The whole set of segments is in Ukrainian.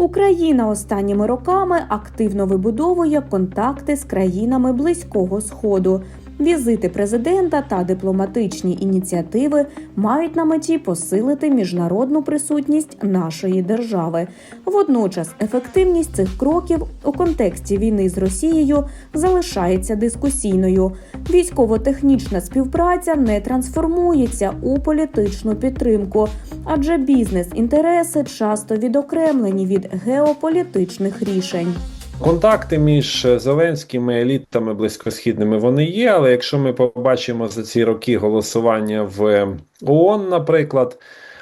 Україна останніми роками активно вибудовує контакти з країнами Близького Сходу. Візити президента та дипломатичні ініціативи мають на меті посилити міжнародну присутність нашої держави. Водночас ефективність цих кроків у контексті війни з Росією залишається дискусійною. Військово-технічна співпраця не трансформується у політичну підтримку, адже бізнес-інтереси часто відокремлені від геополітичних рішень. Контакти між Зеленськими елітами близькосхідними вони є, але якщо ми побачимо за ці роки голосування в ООН, наприклад,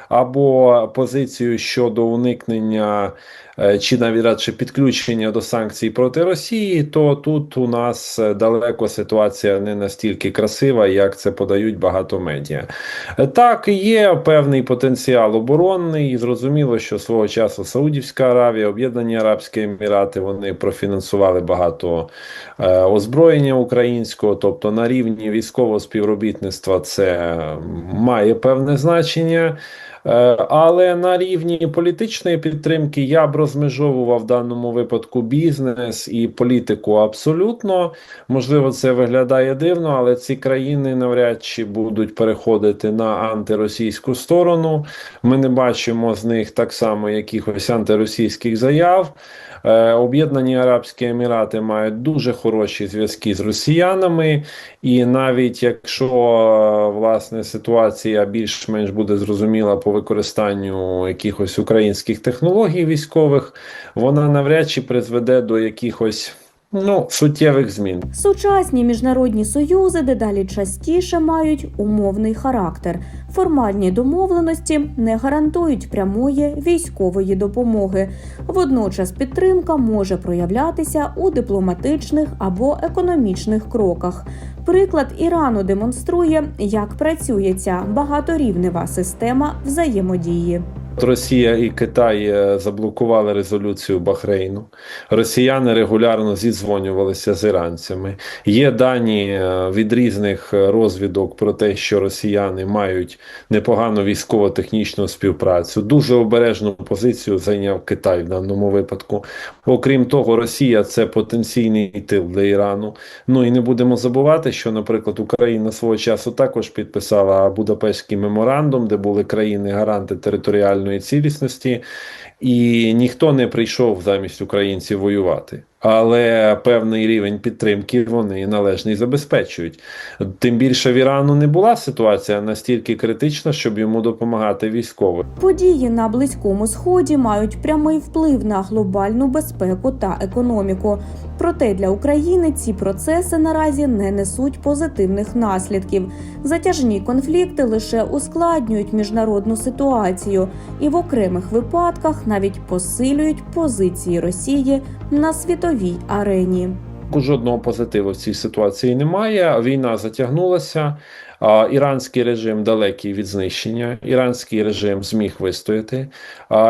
або позицію щодо уникнення чи навіть радше підключення до санкцій проти Росії, то тут у нас далеко ситуація не настільки красива, як це подають багато медіа. Так, є певний потенціал оборонний, і зрозуміло, що свого часу Саудівська Аравія, Об'єднані Арабські Емірати, вони профінансували багато озброєння українського, тобто на рівні військового співробітництва це має певне значення. Але на рівні політичної підтримки я б розмежовував в даному випадку бізнес і політику абсолютно. Можливо, це виглядає дивно, але ці країни навряд чи будуть переходити на антиросійську сторону. Ми не бачимо з них так само якихось антиросійських заяв. Об'єднані Арабські Емірати мають дуже хороші зв'язки з росіянами, і навіть якщо, власне, ситуація більш-менш буде зрозуміла по використанню якихось українських технологій військових, вона навряд чи призведе до якихось суттєвих змін. Сучасні міжнародні союзи дедалі частіше мають умовний характер. Формальні домовленості не гарантують прямої військової допомоги. Водночас підтримка може проявлятися у дипломатичних або економічних кроках. Приклад Ірану демонструє, як працює ця багаторівнева система взаємодії. Росія і Китай заблокували резолюцію Бахрейну. Росіяни регулярно зідзвонювалися з іранцями. Є дані від різних розвідок про те, що росіяни мають непогану військово-технічну співпрацю. Дуже обережну позицію зайняв Китай в даному випадку. Окрім того, Росія – це потенційний тил для Ірану. І не будемо забувати, що, наприклад, Україна свого часу також підписала Будапештський меморандум, де були країни-гаранти територіальної цілісності, і ніхто не прийшов замість українців воювати. Але певний рівень підтримки вони належний забезпечують. Тим більше в Ірану не була ситуація настільки критична, щоб йому допомагати військово. Події на Близькому Сході мають прямий вплив на глобальну безпеку та економіку. Проте для України ці процеси наразі не несуть позитивних наслідків. Затяжні конфлікти лише ускладнюють міжнародну ситуацію і в окремих випадках навіть посилюють позиції Росії на світовій арені. Жодного позитиву в цій ситуації немає. Війна затягнулася. Іранський режим далекий від знищення. Іранський режим зміг вистояти.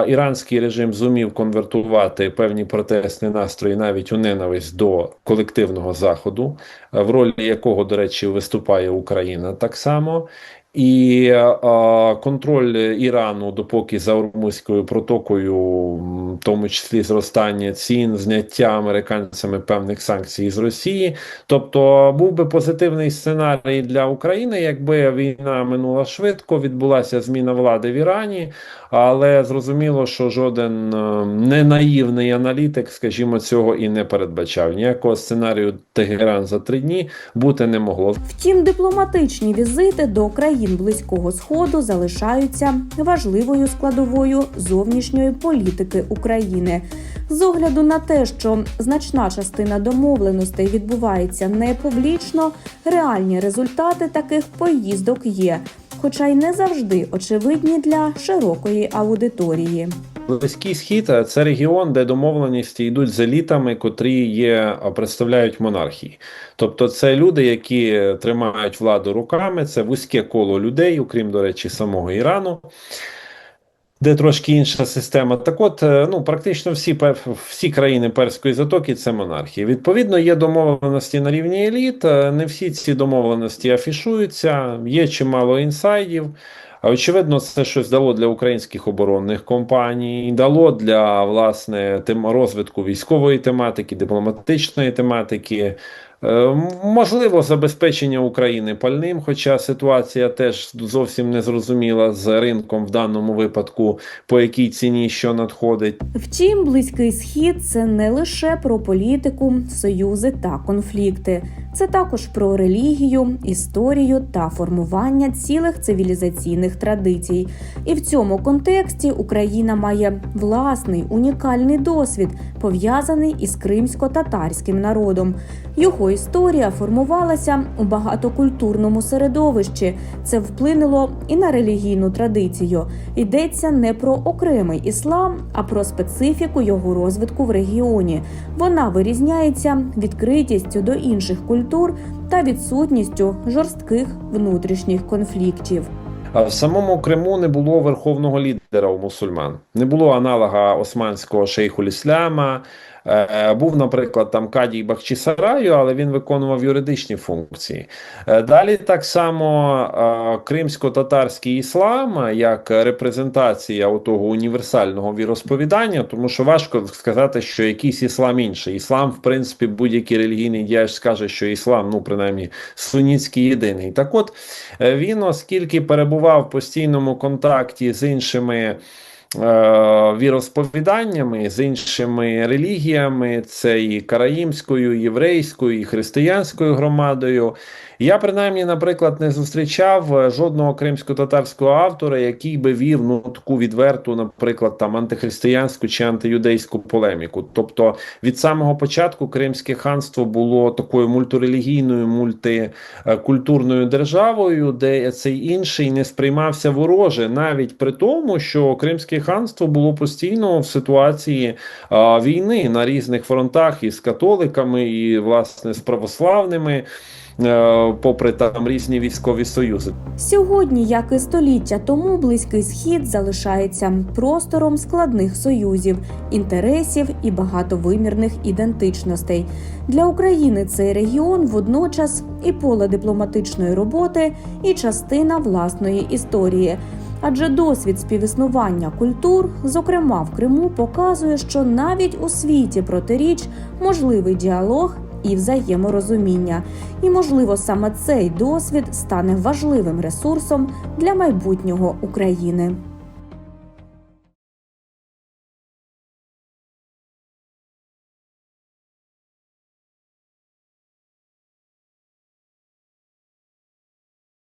Іранський режим зумів конвертувати певні протестні настрої навіть у ненависть до колективного Заходу, в ролі якого, до речі, виступає Україна так само. І контроль Ірану, допоки за Ормузькою протокою, в тому числі зростання цін, зняття американцями певних санкцій з Росії. Тобто був би позитивний сценарій для України, якби війна минула швидко, відбулася зміна влади в Ірані, але зрозуміло, що жоден ненаївний аналітик, скажімо, цього і не передбачав. Ніякого сценарію Тегеран за 3 дні бути не могло. Втім, дипломатичні візити до країн Близького Сходу залишаються важливою складовою зовнішньої політики України. З огляду на те, що значна частина домовленостей відбувається не публічно, реальні результати таких поїздок є, хоча й не завжди очевидні для широкої аудиторії. Близький Схід – це регіон, де домовленості йдуть з елітами, котрі представляють монархії. Тобто це люди, які тримають владу руками, це вузьке коло людей, окрім, до речі, самого Ірану, де трошки інша система. Так от, практично всі країни Перської затоки – це монархії. Відповідно, є домовленості на рівні еліт, не всі ці домовленості афішуються, є чимало інсайдів. А очевидно, це щось дало для українських оборонних компаній, дало для власне розвитку військової тематики, дипломатичної тематики. Можливо, забезпечення України пальним, хоча ситуація теж зовсім не зрозуміла з ринком в даному випадку, по якій ціні що надходить. Втім, Близький Схід – це не лише про політику, союзи та конфлікти. Це також про релігію, історію та формування цілих цивілізаційних традицій. І в цьому контексті Україна має власний унікальний досвід, пов'язаний із кримсько-татарським народом. Його історія формувалася у багатокультурному середовищі. Це вплинуло і на релігійну традицію. Йдеться не про окремий іслам, а про специфіку його розвитку в регіоні. Вона вирізняється відкритістю до інших культур та відсутністю жорстких внутрішніх конфліктів. А в самому Криму не було верховного лідера у мусульман. Не було аналога османського шейхуль-Ісляма. Був, наприклад, там Кадій Бахчисараю, але він виконував юридичні функції. Далі так само кримсько-татарський іслам, як репрезентація того універсального віросповідання, тому що важко сказати, що якийсь іслам інший. Іслам, в принципі, будь-який релігійний діяч скаже, що іслам, принаймні, сунітський єдиний. Так от, він, оскільки перебував в постійному контакті з іншими віросповіданнями, з іншими релігіями, це і караїмською, і єврейською, і християнською громадою. Я, принаймні, наприклад, не зустрічав жодного кримсько-татарського автора, який би вів таку відверту, наприклад, там антихристиянську чи антиюдейську полеміку. Тобто від самого початку Кримське ханство було такою мультирелігійною, мультикультурною державою, де цей інший не сприймався вороже, навіть при тому, що Кримське ханство було постійно в ситуації війни на різних фронтах із католиками, і, власне, з православними, попри там різні військові союзи. Сьогодні, як і століття тому, Близький Схід залишається простором складних союзів, інтересів і багатовимірних ідентичностей. Для України цей регіон водночас і поле дипломатичної роботи, і частина власної історії. Адже досвід співіснування культур, зокрема в Криму, показує, що навіть у світі протиріч можливий діалог і взаєморозуміння. І, можливо, саме цей досвід стане важливим ресурсом для майбутнього України.